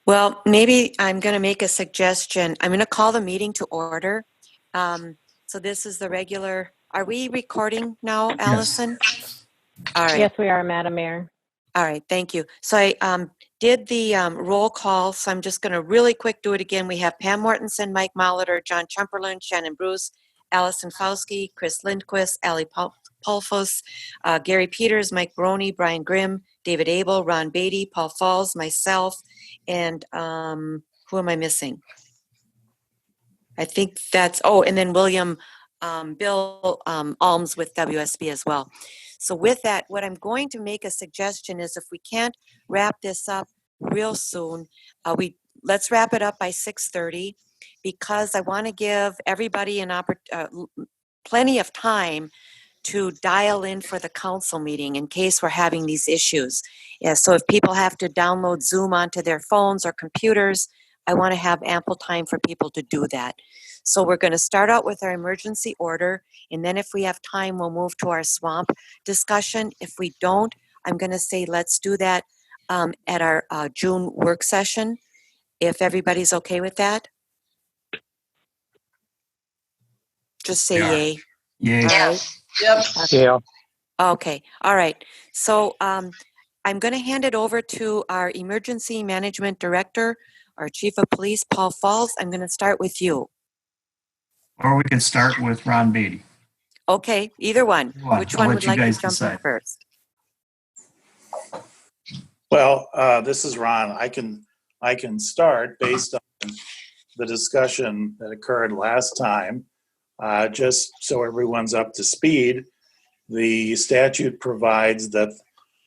Well, maybe I'm going to make a suggestion. I'm going to call the meeting to order. So this is the regular. Are we recording now, Allison? All right. Yes, we are, Madam Mayor. All right. Thank you. So I did the roll call. So I'm just going to really quick do it again. We have Pam Mortensen, Mike Molitor, John Chumperland, Shannon Bruce, Allison Fauski, Chris Lindquist, Ali Pulfos, Gary Peters, Mike Brony, Brian Grimm, David Abel, Ron Beatty, Paul Falls, myself, and who am I missing? I think that's, and then William, Bill Alms with WSB as well. So with that, what I'm going to make a suggestion is if we can't wrap this up real soon, let's wrap it up by 6:30 because I want to give everybody plenty of time to dial in for the council meeting in case we're having these issues. Yeah, so if people have to download Zoom onto their phones or computers, I want to have ample time for people to do that. So we're going to start out with our emergency order, and then if we have time, we'll move to our swamp discussion. If we don't, I'm going to say let's do that at our June work session, if everybody's okay with that. Just say yay. Yay. All right. Yep. Yeah. Okay. All right. So I'm going to hand it over to our emergency management director, our chief of police, Paul Falls. I'm going to start with you. Or we can start with Ron Beatty. Okay, either one. Which one would like to jump in first? Well, this is Ron. I can start based on the discussion that occurred last time. Just so everyone's up to speed, the statute provides that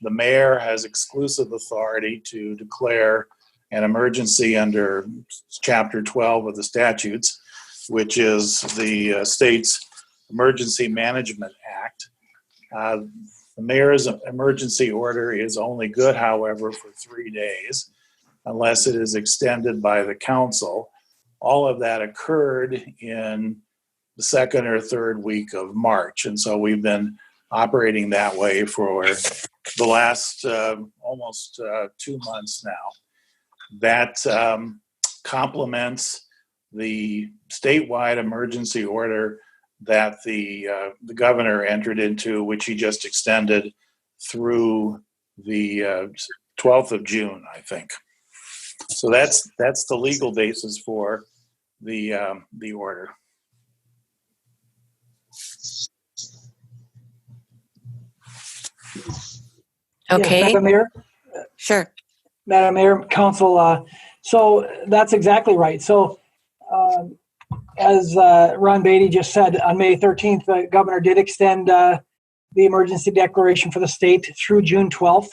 the mayor has exclusive authority to declare an emergency under Chapter 12 of the statutes, which is the state's Emergency Management Act. The mayor's emergency order is only good, however, for 3 days, unless it is extended by the council. All of that occurred in the second or third week of March, and so we've been operating that way for the last almost 2 months now. That complements the statewide emergency order that the governor entered into, which he just extended through the 12th of June, I think. So that's the legal basis for the order. Okay. Yes, Madam Mayor. Sure. Madam Mayor, Council. So that's exactly right. So as Ron Beatty just said, on May 13th, the governor did extend the emergency declaration for the state through June 12th,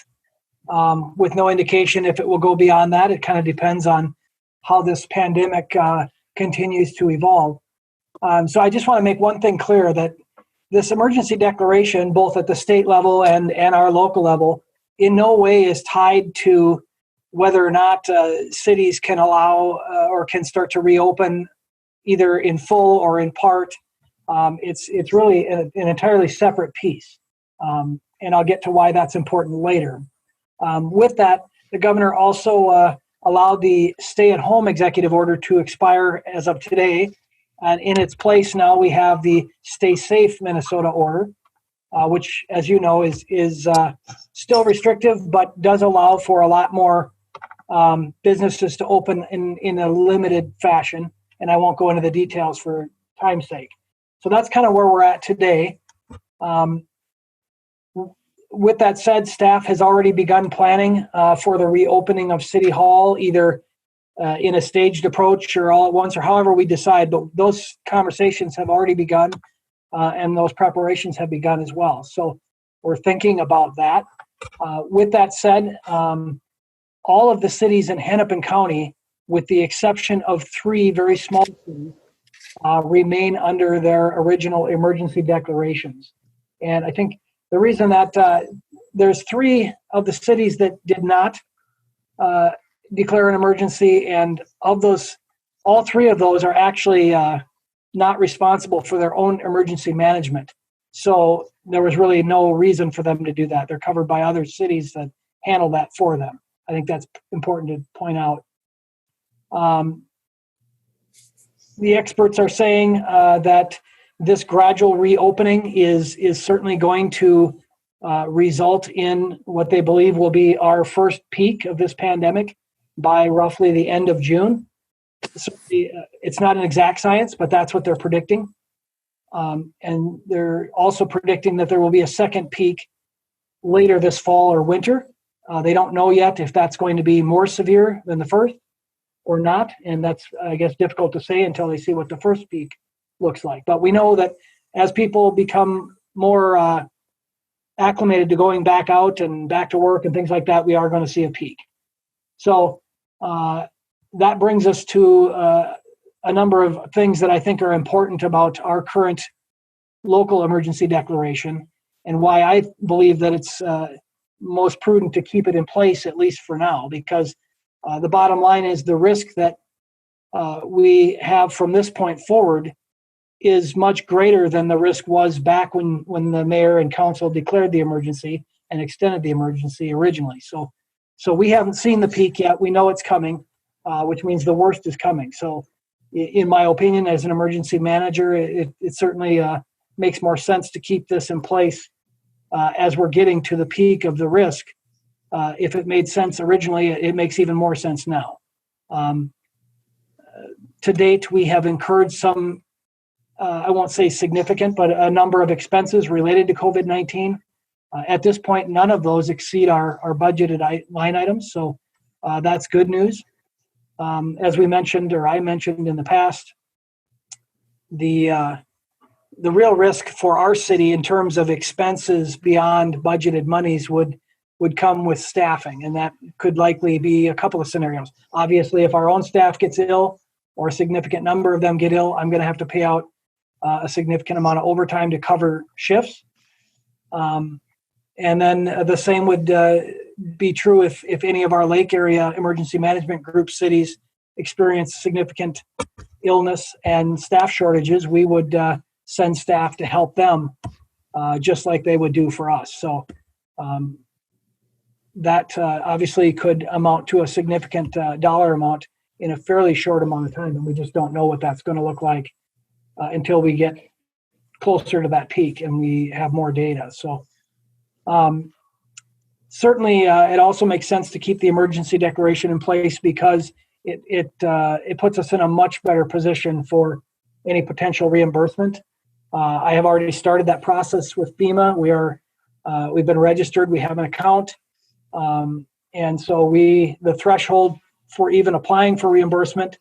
with no indication if it will go beyond that. It kind of depends on how this pandemic continues to evolve. So I just want to make one thing clear, that this emergency declaration, both at the state level and our local level, in no way is tied to whether or not cities can allow or can start to reopen either in full or in part. It's really an entirely separate piece. And I'll get to why that's important later. With that, the governor also allowed the stay-at-home executive order to expire as of today. And in its place now, we have the Stay Safe Minnesota order, which, as you know, is still restrictive, but does allow for a lot more businesses to open in a limited fashion. And I won't go into the details for time's sake. So that's kind of where we're at today. With that said, staff has already begun planning for the reopening of City Hall, either in a staged approach or all at once, or however we decide. But those conversations have already begun, and those preparations have begun as well. So we're thinking about that. With that said, all of the cities in Hennepin County, with the exception of 3 very small cities, remain under their original emergency declarations. And I think the reason that there's 3 of the cities that did not declare an emergency, and of those, all 3 of those are actually not responsible for their own emergency management. So there was really no reason for them to do that. They're covered by other cities that handle that for them. I think that's important to point out. The experts are saying that this gradual reopening is certainly going to result in what they believe will be our first peak of this pandemic by roughly the end of June. So it's not an exact science, but that's what they're predicting. And they're also predicting that there will be a second peak later this fall or winter. They don't know yet if that's going to be more severe than the first or not. And that's, I guess, difficult to say until they see what the first peak looks like. But we know that as people become more acclimated to going back out and back to work and things like that, we are going to see a peak. So that brings us to a number of things that I think are important about our current local emergency declaration and why I believe that it's most prudent to keep it in place, at least for now, because the bottom line is the risk that we have from this point forward is much greater than the risk was back when the mayor and council declared the emergency and extended the emergency originally. So we haven't seen the peak yet. We know it's coming, which means the worst is coming. So in my opinion, as an emergency manager, it certainly makes more sense to keep this in place as we're getting to the peak of the risk. If it made sense originally, it makes even more sense now. To date, we have incurred some, I won't say significant, but a number of expenses related to COVID-19. At this point, none of those exceed our budgeted line items, so that's good news. As we mentioned, or I mentioned in the past, the real risk for our city in terms of expenses beyond budgeted monies would come with staffing, and that could likely be a couple of scenarios. Obviously, if our own staff gets ill or a significant number of them get ill, I'm going to have to pay out a significant amount of overtime to cover shifts. And then the same would be true if any of our lake area emergency management group cities experience significant illness and staff shortages. We would send staff to help them just like they would do for us. So that obviously could amount to a significant dollar amount in a fairly short amount of time, and we just don't know what that's going to look like until we get closer to that peak and we have more data. So certainly it also makes sense to keep the emergency declaration in place because it puts us in a much better position for any potential reimbursement. I have already started that process with FEMA. We've been registered. We have an account. And so the threshold for even applying for reimbursement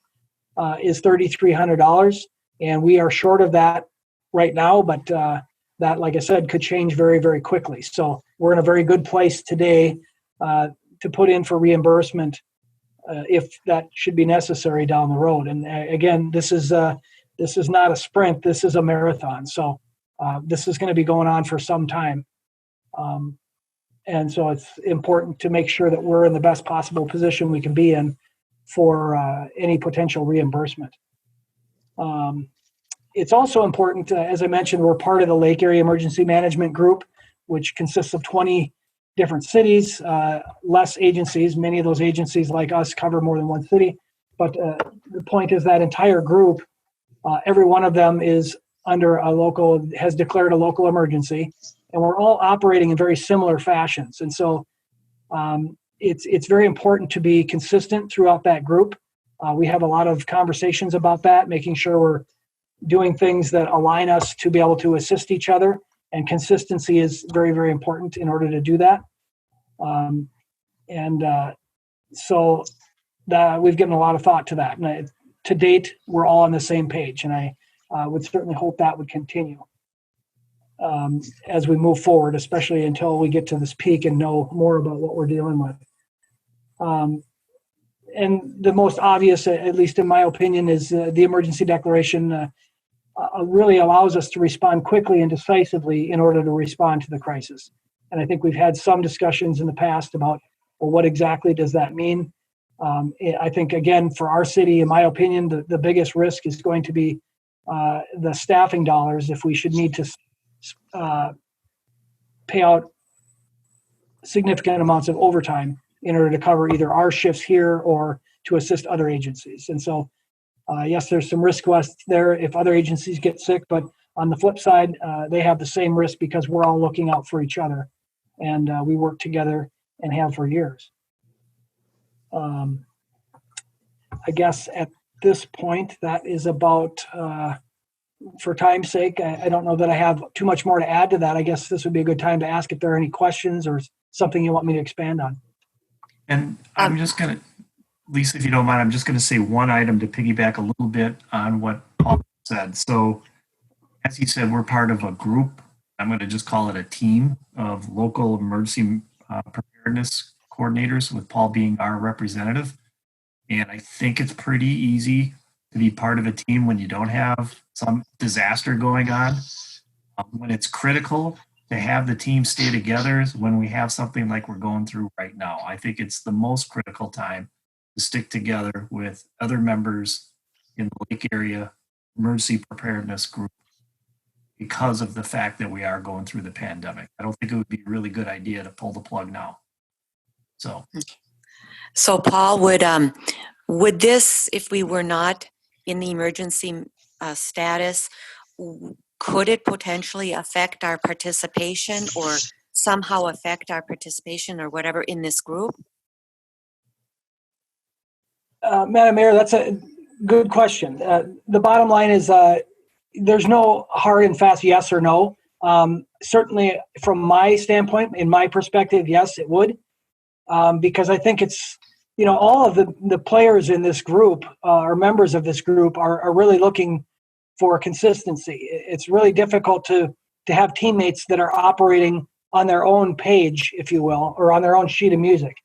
is $3,300. And we are short of that right now, but that, like I said, could change very, very quickly. So we're in a very good place today to put in for reimbursement if that should be necessary down the road. And again, this is not a sprint. This is a marathon. So this is going to be going on for some time. And so it's important to make sure that we're in the best possible position we can be in for any potential reimbursement. It's also important, as I mentioned, we're part of the Lake Area Emergency Management Group, which consists of 20 different cities, less agencies. Many of those agencies, like us, cover more than one city. But the point is that entire group, every one of them is has declared a local emergency, and we're all operating in very similar fashions. And so it's very important to be consistent throughout that group. We have a lot of conversations about that, making sure we're doing things that align us to be able to assist each other, and consistency is very, very important in order to do that. So we've given a lot of thought to that. And to date, we're all on the same page, and I would certainly hope that would continue as we move forward, especially until we get to this peak and know more about what we're dealing with. And the most obvious, at least in my opinion, is the emergency declaration really allows us to respond quickly and decisively in order to respond to the crisis. And I think we've had some discussions in the past about, well, what exactly does that mean? I think, again, for our city, in my opinion, the biggest risk is going to be the staffing dollars if we should need to pay out significant amounts of overtime in order to cover either our shifts here or to assist other agencies. And so, yes, there's some risk to us there if other agencies get sick, but on the flip side, they have the same risk because we're all looking out for each other, and we work together and have for years. I guess at this point, that is about, for time's sake, I don't know that I have too much more to add to that. I guess this would be a good time to ask if there are any questions or something you want me to expand on. And I'm just going to, Lisa, if you don't mind, I'm just going to say one item to piggyback a little bit on what Paul said. So, as he said, we're part of a group. I'm going to just call it a team of local emergency preparedness coordinators, with Paul being our representative. And I think it's pretty easy to be part of a team when you don't have some disaster going on. When it's critical to have the team stay together is when we have something like we're going through right now. I think it's the most critical time to stick together with other members in the Lake area emergency preparedness group because of the fact that we are going through the pandemic. I don't think it would be a really good idea to pull the plug now. So Paul, would this, if we were not in the emergency status, could it potentially affect our participation or somehow affect our participation or whatever in this group? Madam Mayor, that's a good question. The bottom line is there's no hard and fast yes or no. Certainly from my standpoint, in my perspective, yes, it would. Because I think it's, all of the players in this group or members of this group are really looking for consistency. It's really difficult to have teammates that are operating on their own page, if you will, or on their own sheet of music.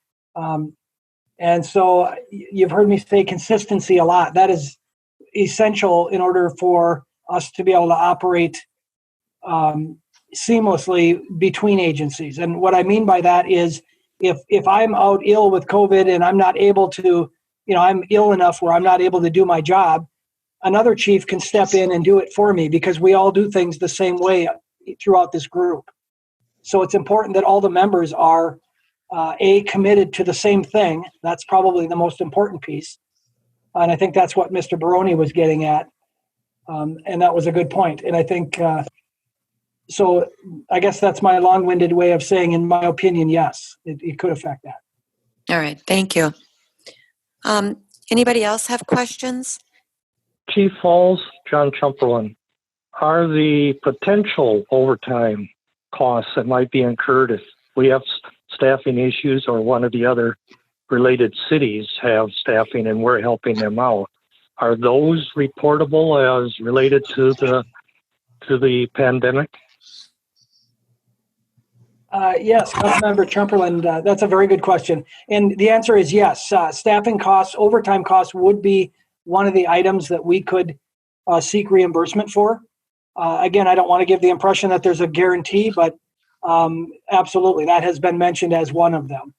And so you've heard me say consistency a lot. That is essential in order for us to be able to operate seamlessly between agencies. And what I mean by that is if I'm out ill with COVID and I'm not able to, I'm ill enough where I'm not able to do my job, another chief can step in and do it for me because we all do things the same way throughout this group. So it's important that all the members are committed to the same thing. That's probably the most important piece. And I think that's what Mr. Baroni was getting at. And that was a good point. And I think, so I guess that's my long-winded way of saying, in my opinion, yes, it could affect that. All right, thank you. Anybody else have questions? Chief Falls, John Chumperland. Are the potential overtime costs that might be incurred if we have staffing issues or one of the other related cities have staffing and we're helping them out, are those reportable as related to the pandemic? Yes, Councilmember Chumperland, that's a very good question. And the answer is yes. Staffing costs, overtime costs would be one of the items that we could seek reimbursement for. Again, I don't want to give the impression that there's a guarantee, but absolutely, that has been mentioned as one of them.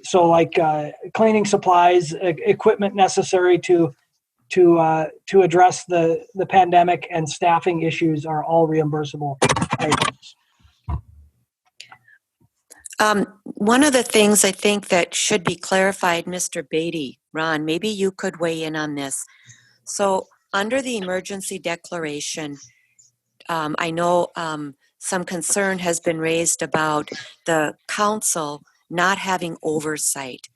So like cleaning supplies, equipment necessary to address the pandemic and staffing issues are all reimbursable items. One of the things I think that should be clarified, Mr. Beatty, Ron, maybe you could weigh in on this. So under the emergency declaration, I know some concern has been raised about the council not having oversight.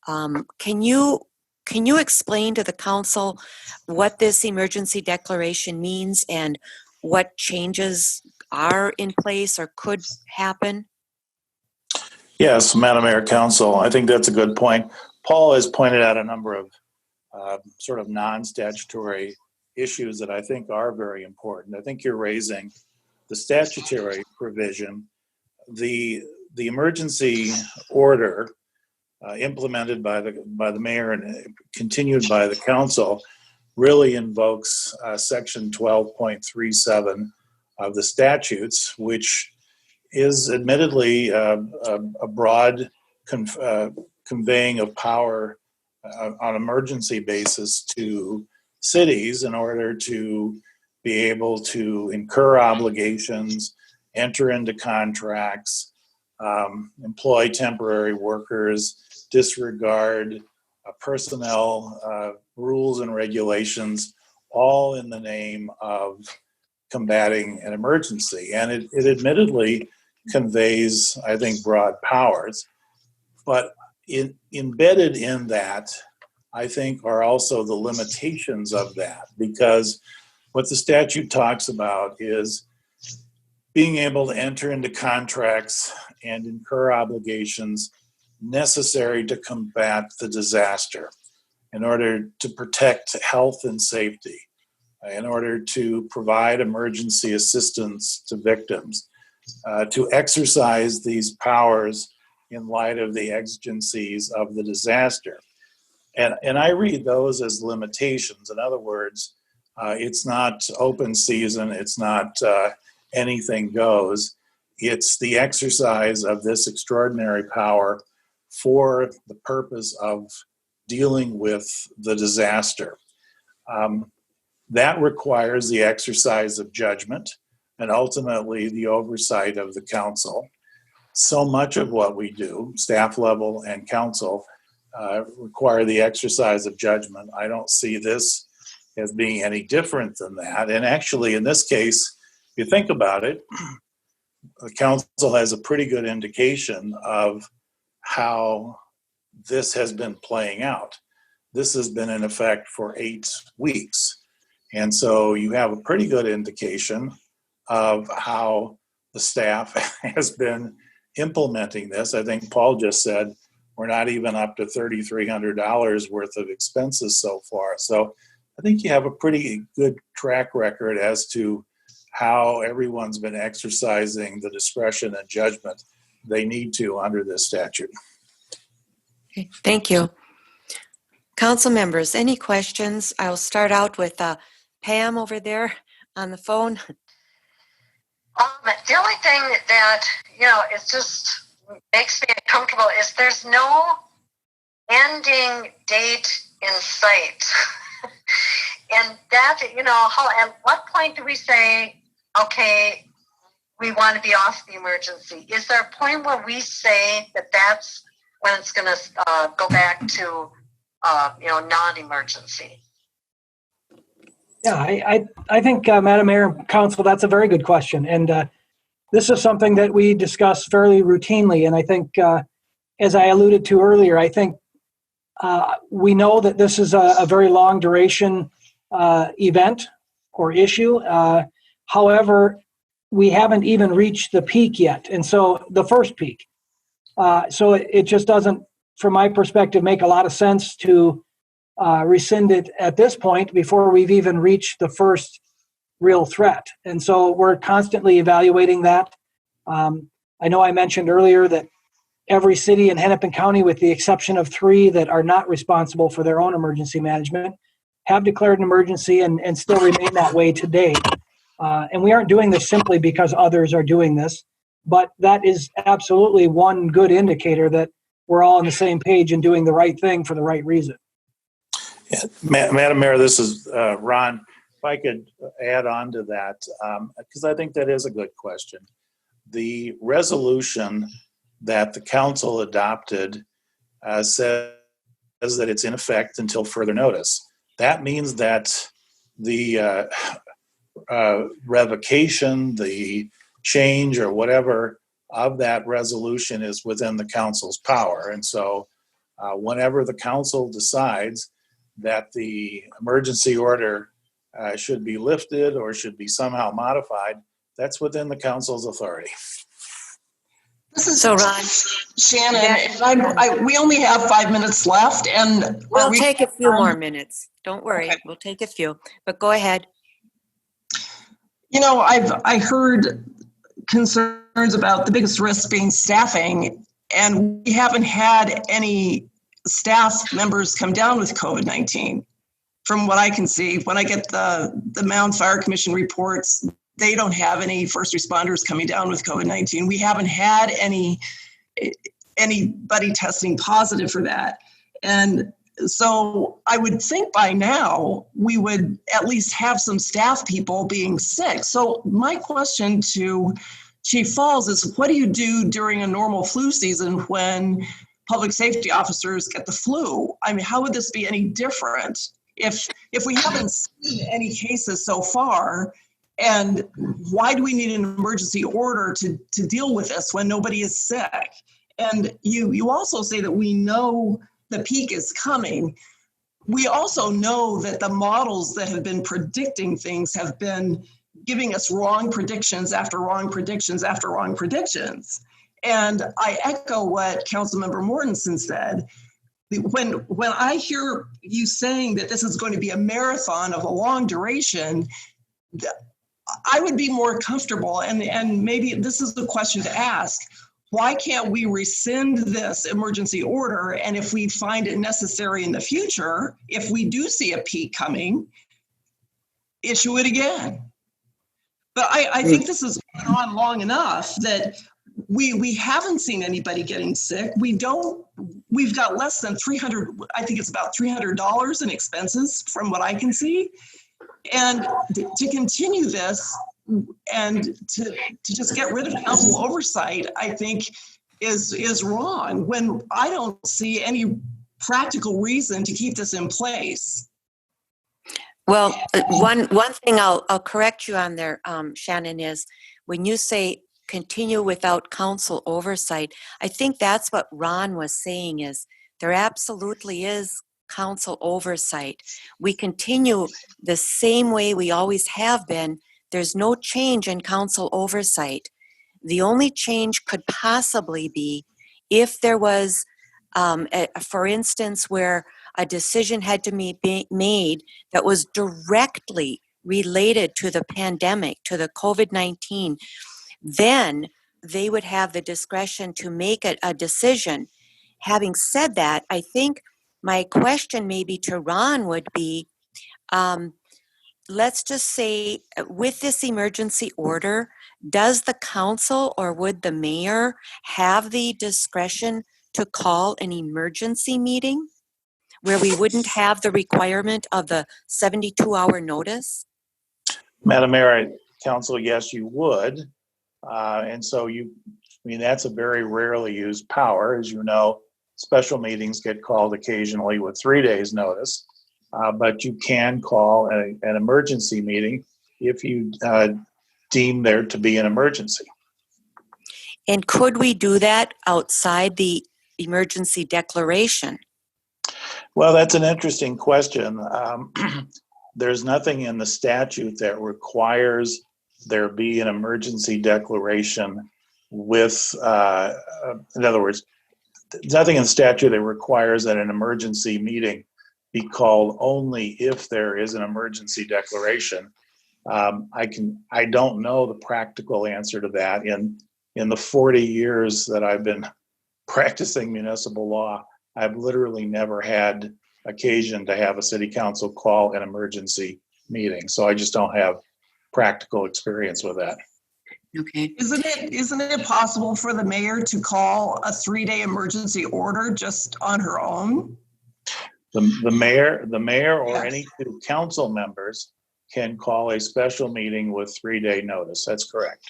Can you explain to the council what this emergency declaration means and what changes are in place or could happen? Yes, Madam Mayor, Council, I think that's a good point. Paul has pointed out a number of sort of non-statutory issues that I think are very important. I think you're raising the statutory provision. The emergency order implemented by the mayor and continued by the council really invokes section 12.37 of the statutes, which is admittedly a broad conveying of power on emergency basis to cities in order to be able to incur obligations, enter into contracts, employ temporary workers, disregard personnel rules and regulations, all in the name of combating an emergency. And it admittedly conveys, I think, broad powers. But embedded in that, I think, are also the limitations of that, because what the statute talks about is being able to enter into contracts and incur obligations necessary to combat the disaster, in order to protect health and safety, in order to provide emergency assistance to victims, to exercise these powers in light of the exigencies of the disaster. And I read those as limitations. In other words, it's not open season, it's not anything goes. It's the exercise of this extraordinary power for the purpose of dealing with the disaster. That requires the exercise of judgment and ultimately the oversight of the council. So much of what we do, staff level and council, require the exercise of judgment. I don't see this as being any different than that. And actually, in this case, if you think about it, the council has a pretty good indication of how this has been playing out. This has been in effect for 8 weeks. And so you have a pretty good indication of how the staff has been implementing this. I think Paul just said we're not even up to $3,300 worth of expenses so far. So I think you have a pretty good track record as to how everyone's been exercising the discretion and judgment they need to under this statute. Okay, thank you. Council members, any questions? I'll start out with Pam over there on the phone. The only thing that, it just makes me uncomfortable is there's no ending date in sight. And that, at what point do we say, okay, we want to be off the emergency? Is there a point where we say that that's when it's going to go back to, non-emergency? Yeah, I think, Madam Mayor and Council, that's a very good question. And this is something that we discuss fairly routinely. And I think, as I alluded to earlier, I think we know that this is a very long duration event or issue. However, we haven't even reached the peak yet. And so the first peak. So it just doesn't, from my perspective, make a lot of sense to rescind it at this point before we've even reached the first real threat. And so we're constantly evaluating that. I know I mentioned earlier that every city in Hennepin County, with the exception of 3 that are not responsible for their own emergency management, have declared an emergency and still remain that way today. And we aren't doing this simply because others are doing this, but that is absolutely one good indicator that we're all on the same page and doing the right thing for the right reason. Yeah. Madam Mayor, this is Ron. If I could add on to that, because I think that is a good question. The resolution that the council adopted says that it's in effect until further notice. That means that the revocation, the change or whatever of that resolution is within the council's power. And so whenever the council decides that the emergency order should be lifted or should be somehow modified, that's within the council's authority. This is So, Ron, Shannon, and we only have 5 minutes left, and we'll take a few more minutes. Don't worry, okay. We'll take a few, but go ahead. I heard concerns about the biggest risk being staffing, and we haven't had any staff members come down with COVID-19. From what I can see, when I get the Mound Fire Commission reports, they don't have any first responders coming down with COVID-19. We haven't had anybody testing positive for that. And so I would think by now we would at least have some staff people being sick. So my question to Chief Falls is, what do you do during a normal flu season when public safety officers get the flu. I mean, how would this be any different if we haven't seen any cases so far? And why do we need an emergency order to deal with this when nobody is sick? And you also say that we know the peak is coming. We also know that the models that have been predicting things have been giving us wrong predictions after wrong predictions after wrong predictions. And I echo what Councilmember Mortensen said. When I hear you saying that this is going to be a marathon of a long duration, I would be more comfortable, and maybe this is the question to ask, why can't we rescind this emergency order? And if we find it necessary in the future, if we do see a peak coming, issue it again. But I think this has gone on long enough that we haven't seen anybody getting sick. We've got less than $300, I think it's about $300 in expenses from what I can see. And to continue this and to just get rid of council oversight, I think is wrong when I don't see any practical reason to keep this in place. Well, one thing I'll correct you on there, Shannon, is when you say continue without council oversight, I think that's what Ron was saying is there absolutely is council oversight. We continue the same way we always have been. There's no change in council oversight. The only change could possibly be if there was, for instance, where a decision had to be made that was directly related to the pandemic, to the COVID-19, then they would have the discretion to make a decision. Having said that, I think my question maybe to Ron would be, let's just say with this emergency order, does the council or would the mayor have the discretion to call an emergency meeting where we wouldn't have the requirement of the 72-hour notice? Madam Mayor, Council, yes, you would. And so that's a very rarely used power. As you know, special meetings get called occasionally with 3 days notice, but you can call an emergency meeting if you deem there to be an emergency. And could we do that outside the emergency declaration? Well, that's an interesting question. There's nothing in the statute that requires there be an emergency declaration with, in other words, there's nothing in the statute that requires that an emergency meeting be called only if there is an emergency declaration. I don't know the practical answer to that. In the 40 years that I've been practicing municipal law, I've literally never had occasion to have a city council call an emergency meeting. So I just don't have practical experience with that. Okay. Isn't it possible for the mayor to call a 3-day emergency order just on her own? The mayor or Yes. any two council members can call a special meeting with 3-day notice. That's correct.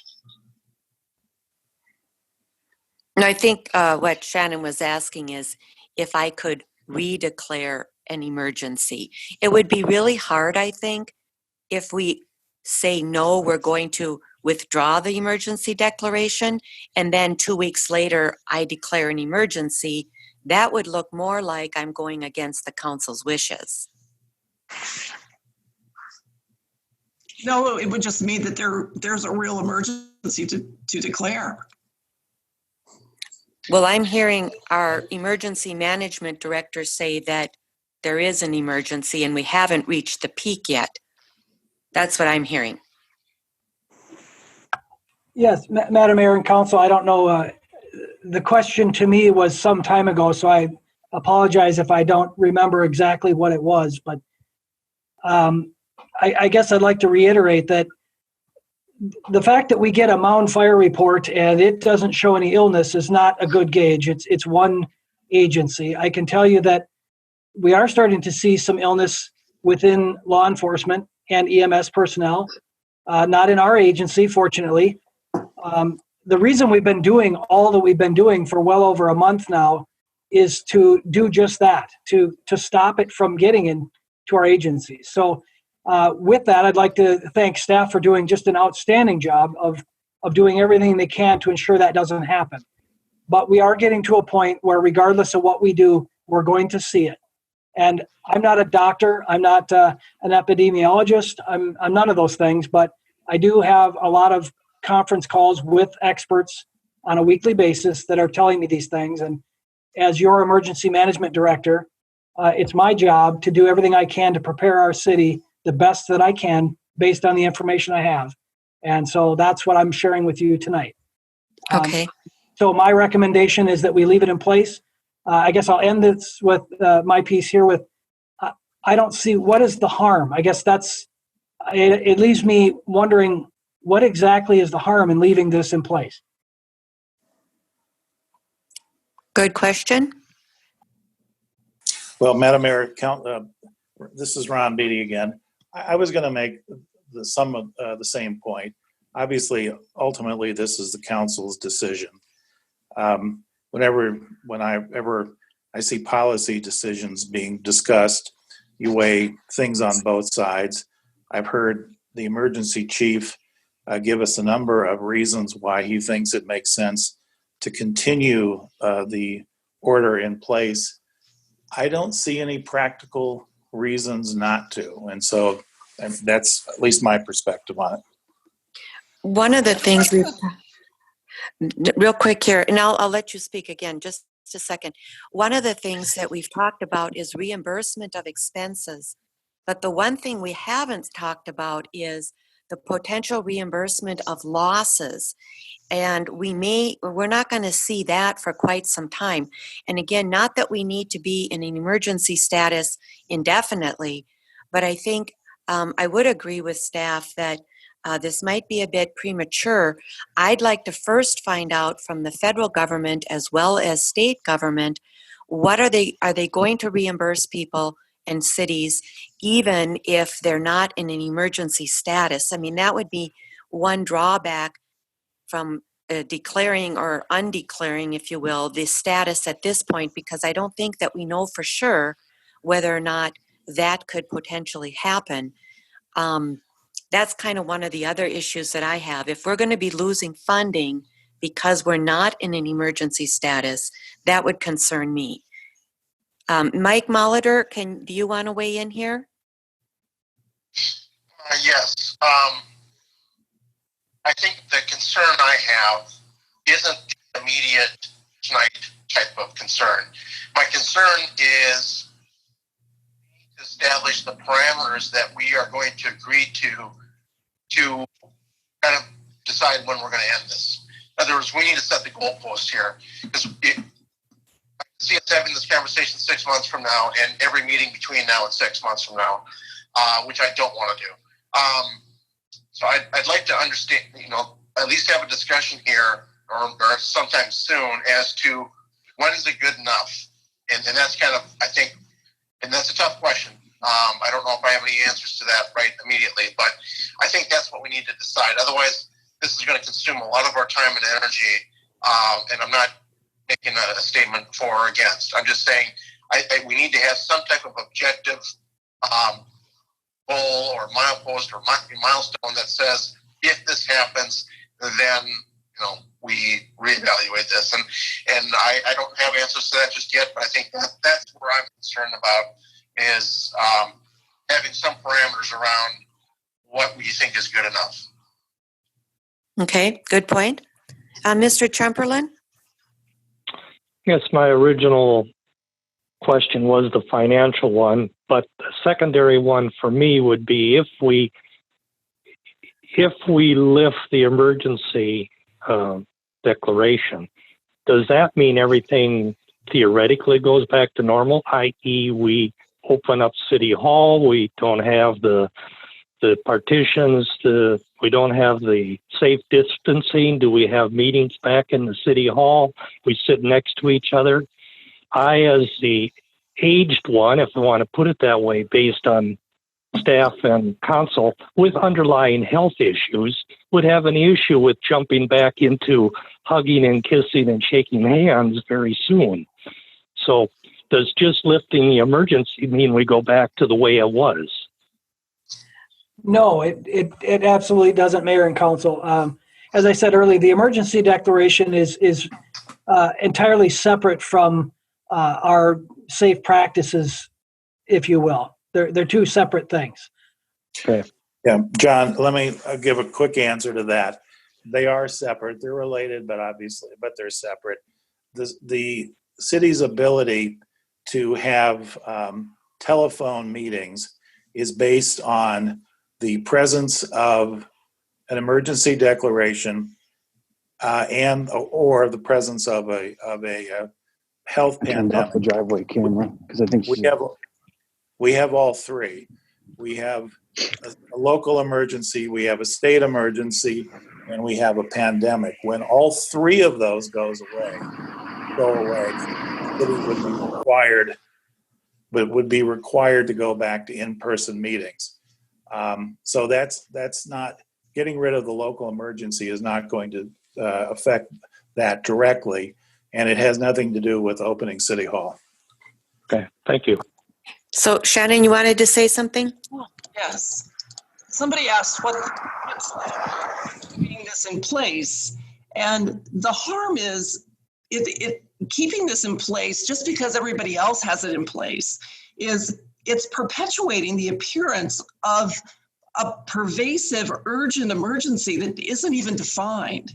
And I think what Shannon was asking is if I could redeclare an emergency. It would be really hard, I think, if we say, no, we're going to withdraw the emergency declaration, and then 2 weeks later, I declare an emergency. That would look more like I'm going against the council's wishes. No, it would just mean that there's a real emergency to declare. Well, I'm hearing our emergency management director say that there is an emergency and we haven't reached the peak yet. That's what I'm hearing. Yes, Madam Mayor and Council, I don't know. The question to me was some time ago, so I apologize if I don't remember exactly what it was. But I guess I'd like to reiterate that the fact that we get a Mound Fire report and it doesn't show any illness is not a good gauge. It's one agency. I can tell you that we are starting to see some illness within law enforcement and EMS personnel, not in our agency, fortunately. The reason we've been doing all that we've been doing for well over a month now is to do just that, to stop it from getting into our agencies. So with that, I'd like to thank staff for doing just an outstanding job of doing everything they can to ensure that doesn't happen. But we are getting to a point where regardless of what we do, we're going to see it. And I'm not a doctor. I'm not an epidemiologist. I'm none of those things. But I do have a lot of conference calls with experts on a weekly basis that are telling me these things. And as your emergency management director, it's my job to do everything I can to prepare our city the best that I can based on the information I have. And so that's what I'm sharing with you tonight. Okay. So my recommendation is that we leave it in place. I guess I'll end this with my piece here with, I don't see what is the harm. I guess it leaves me wondering what exactly is the harm in leaving this in place? Good question. Well, Madam Mayor, this is Ron Beatty again. I was going to make the same point. Obviously, ultimately, this is the council's decision. Whenever I see policy decisions being discussed, you weigh things on both sides. I've heard the emergency chief give us a number of reasons why he thinks it makes sense to continue the order in place. I don't see any practical reasons not to. And so that's at least my perspective on it. One of the things real quick here, and I'll let you speak again, just a second. One of the things that we've talked about is reimbursement of expenses. But the one thing we haven't talked about is the potential reimbursement of losses. And we're not going to see that for quite some time. And again, not that we need to be in an emergency status indefinitely, but I think I would agree with staff that this might be a bit premature. I'd like to first find out from the federal government as well as state government, are they going to reimburse people and cities even if they're not in an emergency status? I mean, that would be one drawback from declaring or undeclaring, if you will, the status at this point, because I don't think that we know for sure whether or not that could potentially happen. That's kind of one of the other issues that I have. If we're going to be losing funding because we're not in an emergency status, that would concern me. Mike Molitor, do you want to weigh in here? Yes. I think the concern I have isn't the immediate tonight type of concern. My concern is to establish the parameters that we are going to agree to kind of decide when we're going to end this. In other words, we need to set the goalpost here, because I can see us having this conversation 6 months from now and every meeting between now and 6 months from now, which I don't want to do. So I'd like to understand, at least have a discussion here or sometime soon as to when is it good enough? And that's kind of, I think, and that's a tough question. I don't know if I have any answers to that right immediately, but I think that's what we need to decide. Otherwise, this is going to consume a lot of our time and energy, and I'm not making a statement for or against. I'm just saying we need to have some type of objective goal or milepost or milestone that says if this happens, then we reevaluate this. And I don't have answers to that just yet, but I think that's where I'm concerned about is having some parameters around what we think is good enough. Okay, good point. Mr. Trumperlin? Yes, my original question was the financial one, but the secondary one for me would be if we lift the emergency declaration, does that mean everything theoretically goes back to normal, i.e. we open up City Hall, we don't have the partitions, we don't have the safe distancing, do we have meetings back in the City Hall, we sit next to each other? I, as the aged one, if I want to put it that way, based on staff and council with underlying health issues, would have an issue with jumping back into hugging and kissing and shaking hands very soon. So does just lifting the emergency mean we go back to the way it was? No, it absolutely doesn't, Mayor and Council. As I said earlier, the emergency declaration is entirely separate from our safe practices, if you will. They're two separate things. Okay. Yeah, John, let me give a quick answer to that. They are separate. They're related, but they're separate. The city's ability to have telephone meetings is based on the presence of an emergency declaration or the presence of a health Turned off the pandemic. driveway camera because I think We have all three. We have a local emergency, we have a state emergency, and we have a pandemic. When all three of those go away, the city would be required to go back to in-person meetings. So that's not, getting rid of the local emergency is not going to affect that directly, and it has nothing to do with opening City Hall. Okay, thank you. So Shannon, you wanted to say something? Yes. Somebody asked what's keeping this in place, and the harm is keeping this in place just because everybody else has it in place it's perpetuating the appearance of a pervasive urgent emergency that isn't even defined.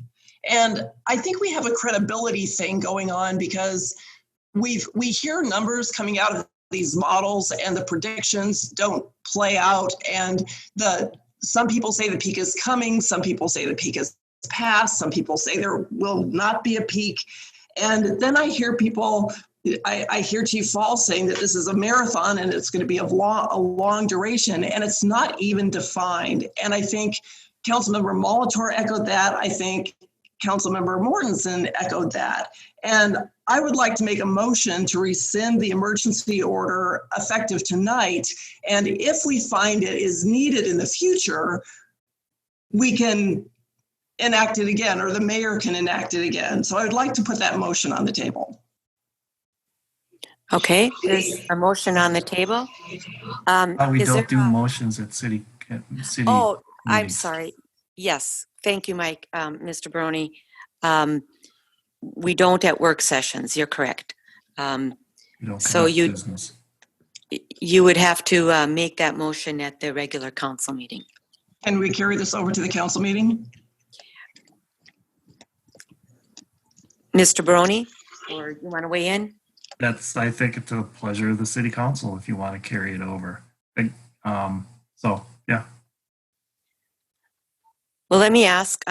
And I think we have a credibility thing going on because we hear numbers coming out of these models and the predictions don't play out, and some people say the peak is coming, some people say the peak is past, some people say there will not be a peak. And then I hear people, I hear Chief Fall saying that this is a marathon and it's going to be a long duration, and it's not even defined. And I think Councilmember Molitor echoed that. I think Councilmember Mortensen echoed that. And I would like to make a motion to rescind the emergency order effective tonight. And if we find it is needed in the future, we can enact it again, or the mayor can enact it again. So I would like to put that motion on the table. Okay, there's a motion on the table. We Is don't there do a- motions at city. Oh, I'm meetings. sorry. Yes, thank you, Mike, Mr. Brony. We don't at work sessions. You're correct. We don't So conduct business. you would have to make that motion at the regular council meeting. Can we carry this over to the council meeting? Mr. Brony, or you want to weigh in? I think it's a pleasure of the city council if you want to carry it over. So, yeah. Well, let me ask,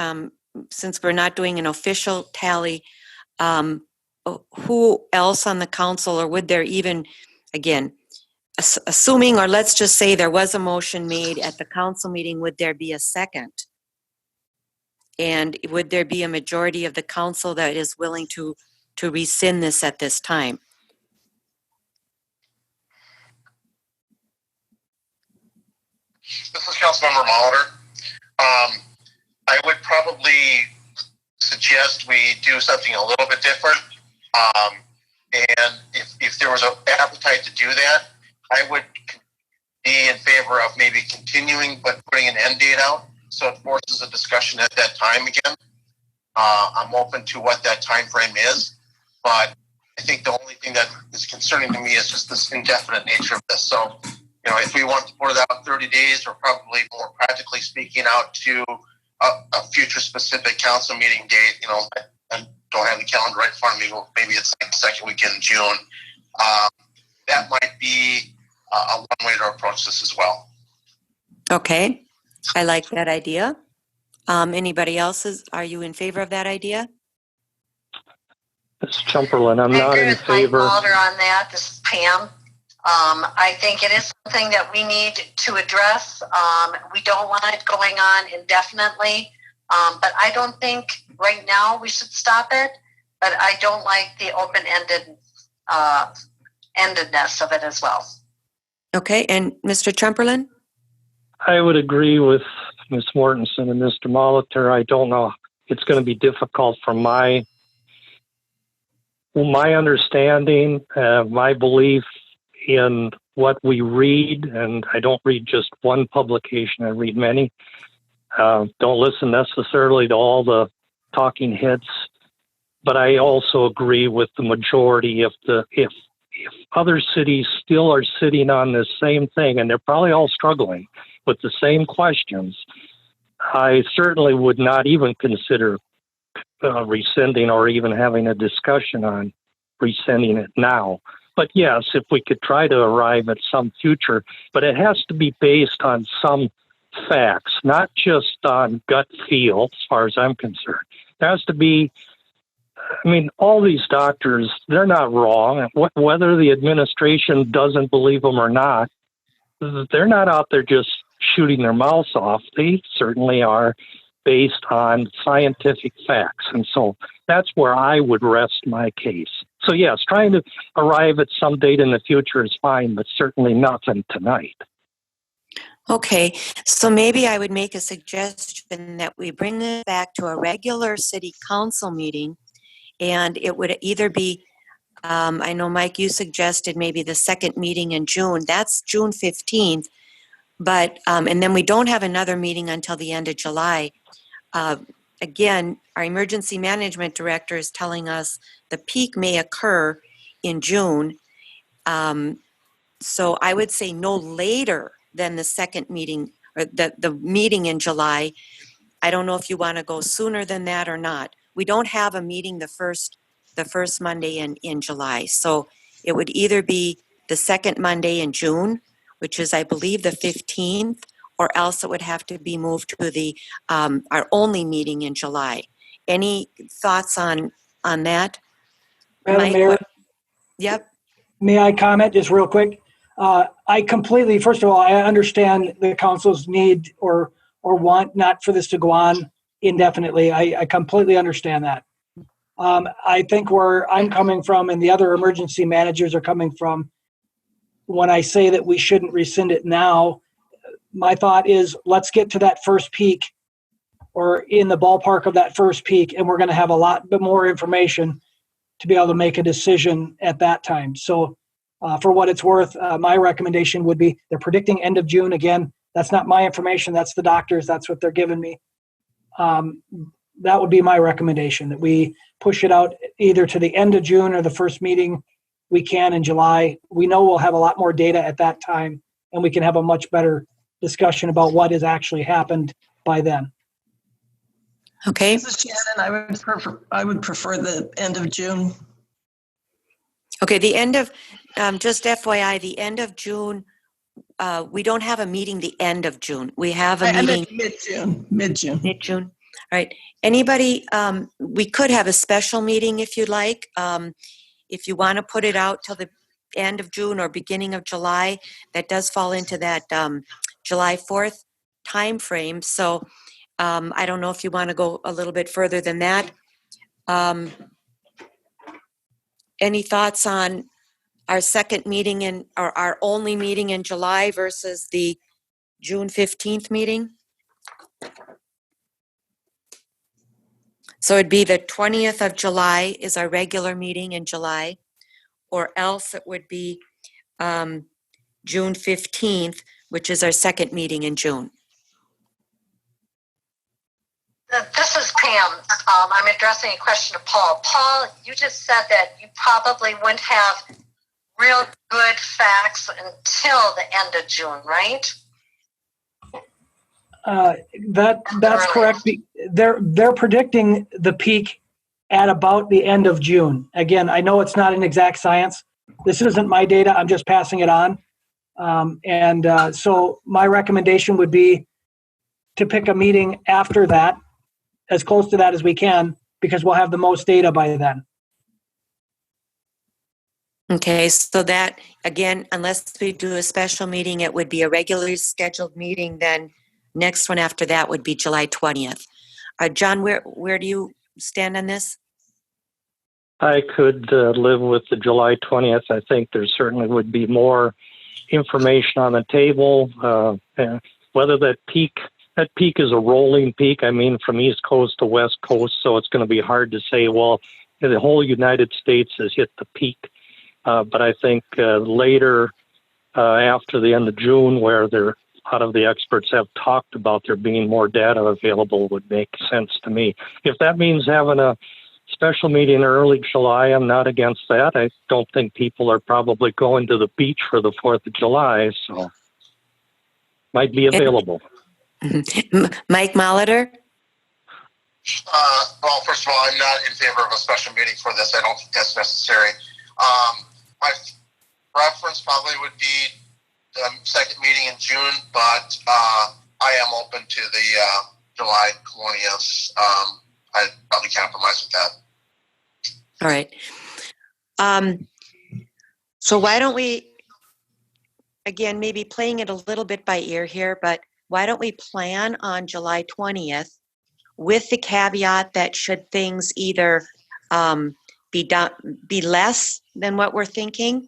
since we're not doing an official tally, who else on the council, or would there even, again, assuming, or let's just say there was a motion made at the council meeting, would there be a second? And would there be a majority of the council that is willing to rescind this at this time? This is Councilmember Molitor. I would probably suggest we do something a little bit different. And if there was an appetite to do that, I would be in favor of maybe continuing, but putting an end date out so it forces a discussion at that time again. I'm open to what that time frame is, but I think the only thing that is concerning to me is just this indefinite nature of this. So, if we want to put it out 30 days, or probably more practically speaking out to a future specific council meeting date, I don't have the calendar right in front of me. Well, maybe it's like the second weekend in June. That might be one way to approach this as well. Okay, I like that idea. Anybody else? Are you in favor of that idea? It's Chumperland. I'm not in favor. I agree with Mike Mulder on that. This is Pam. I think it is something that we need to address. We don't want it going on indefinitely, but I don't think right now we should stop it. But I don't like the open-ended endedness of it as well. Okay, and Mr. Chumperland? I would agree with Ms. Mortensen and Mr. Molitor. I don't know. It's going to be difficult for my my understanding, my belief in what we read, and I don't read just one publication, I read many. Don't listen necessarily to all the talking heads, but I also agree with the majority. If other cities still are sitting on this same thing, and they're probably all struggling with the same questions, I certainly would not even consider rescinding or even having a discussion on rescinding it now. But yes, if we could try to arrive at some future, but it has to be based on some facts, not just on gut feel, as far as I'm concerned. There has to be, I mean, all these doctors, they're not wrong. Whether the administration doesn't believe them or not, they're not out there just shooting their mouths off. They certainly are based on scientific facts. And so that's where I would rest my case. So yes, trying to arrive at some date in the future is fine, but certainly nothing tonight. Okay, so maybe I would make a suggestion that we bring it back to a regular city council meeting, and it would either be, I know, Mike, you suggested maybe the second meeting in June. That's June 15th, but, and then we don't have another meeting until the end of July. Again, our emergency management director is telling us the peak may occur in June. So I would say no later than the second meeting, or the meeting in July. I don't know if you want to go sooner than that or not. We don't have a meeting the first Monday in July. So it would either be the second Monday in June, which is, I believe, the 15th, or else it would have to be moved to the our only meeting in July. Any thoughts on that? Madam Mike, Mayor, yep. may I comment just real quick? I completely, first of all, I understand the council's need or want not for this to go on indefinitely. I completely understand that. I think where I'm coming from and the other emergency managers are coming from, when I say that we shouldn't rescind it now, my thought is let's get to that first peak or in the ballpark of that first peak, and we're going to have a lot bit more information to be able to make a decision at that time. So for what it's worth, my recommendation would be they're predicting end of June. Again, that's not my information. That's the doctors. That's what they're giving me. That would be my recommendation, that we push it out either to the end of June or the first meeting we can in July. We know we'll have a lot more data at that time, and we can have a much better discussion about what has actually happened by then. Okay. This is Shannon. I would prefer the end of June. Okay, the end of, just FYI, the end of June, we don't have a meeting the end of June. We have a meeting. Mid-June. Mid-June. All right. Anybody, we could have a special meeting if you'd like. If you want to put it out till the end of June or beginning of July, that does fall into that July 4th time frame. So I don't know if you want to go a little bit further than that. Any thoughts on our second meeting or our only meeting in July versus the June 15th meeting? So it'd be the 20th of July is our regular meeting in July, or else it would be June 15th, which is our second meeting in June. This is Pam. I'm addressing a question to Paul. Paul, you just said that you probably wouldn't have real good facts until the end of June, right? That's correct. They're predicting the peak at about the end of June. Again, I know it's not an exact science. This isn't my data. I'm just passing it on. So my recommendation would be to pick a meeting after that, as close to that as we can, because we'll have the most data by then. Okay, so that, again, unless we do a special meeting, it would be a regularly scheduled meeting. Then next one after that would be July 20th. John, where do you stand on this? I could live with the July 20th. I think there certainly would be more information on the table. Whether that peak is a rolling peak, I mean, from East Coast to West Coast, so it's going to be hard to say, well, the whole United States has hit the peak. But I think later, after the end of June, where a lot of the experts have talked about there being more data available, would make sense to me. If that means having a special meeting in early July, I'm not against that. I don't think people are probably going to the beach for the 4th of July, so might be available. Mike Molitor? Well, first of all, I'm not in favor of a special meeting for this. I don't think that's necessary. My preference probably would be the second meeting in June, but I am open to the July 20th. I'd probably compromise with that. All right. So why don't we, again, maybe playing it a little bit by ear here, but why don't we plan on July 20th with the caveat that should things either be less than what we're thinking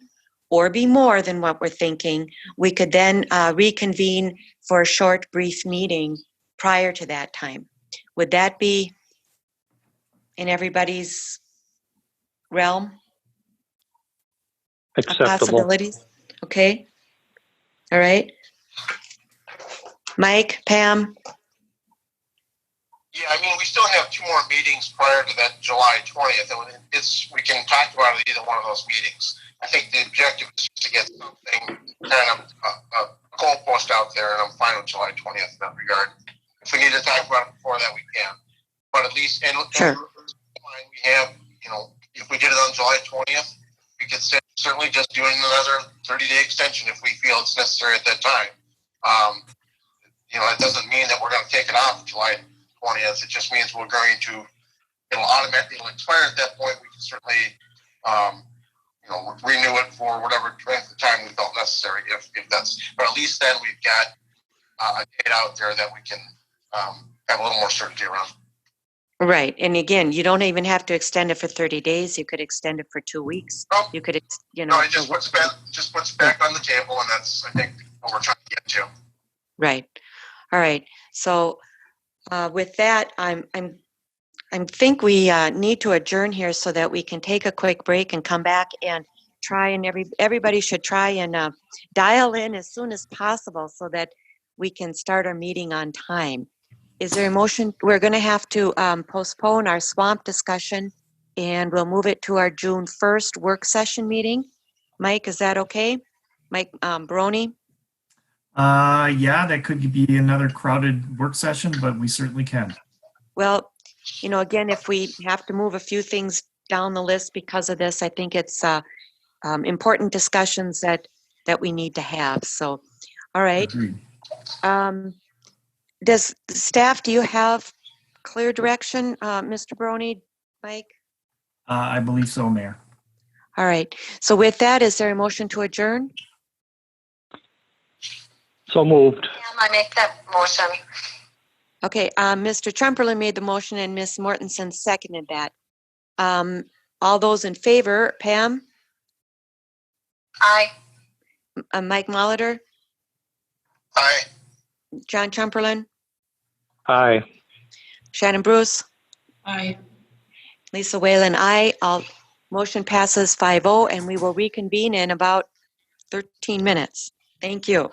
or be more than what we're thinking, we could then reconvene for a short, brief meeting prior to that time. Would that be in everybody's realm of Acceptable. possibilities? Okay. All right. Mike, Pam? Yeah, I mean, we still have 2 more meetings prior to that July 20th, and we can talk about it either one of those meetings. I think the objective is to get something kind of a goalpost out there, and I'm fine with July 20th in that regard. If we need to talk about it before that, we can. But at least, Sure. we have, if we did it on July 20th, we could certainly just do another 30-day extension if we feel it's necessary at that time. It doesn't mean that we're going to take it off July 20th. It just means we're going to, it'll expire at that point. We can certainly, renew it for whatever length of time we felt necessary. If that's, but at least then we've got a date out there that we can have a little more certainty around. Right. And again, you don't even have to extend it for 30 days. You could extend it for 2 weeks. Nope. You could, No, it just puts it back on the table, and that's, I think, what we're trying to get to. Right. All right. So with that, I think we need to adjourn here so that we can take a quick break and come back and try, and everybody should try and dial in as soon as possible so that we can start our meeting on time. Is there a motion? We're going to have to postpone our swamp discussion, and we'll move it to our June 1st work session meeting. Mike, is that okay? Mike Baroni? Yeah, that could be another crowded work session, but we certainly can. Well, again, if we have to move a few things down the list because of this, I think it's important discussions that we need to have. So, all right. Agreed. Does staff, do you have clear direction, Mr. Baroni, Mike? I believe so, Mayor. All right. So with that, is there a motion to adjourn? So moved. I make that motion. Okay. Mr. Trumperlin made the motion and Ms. Mortensen seconded that. All those in favor, Pam? Aye. Mike Molitor? Aye. John Trumperlin? Aye. Shannon Bruce? Aye. Lisa Whalen, aye. All motion passes 5-0, and we will reconvene in about 13 minutes. Thank you.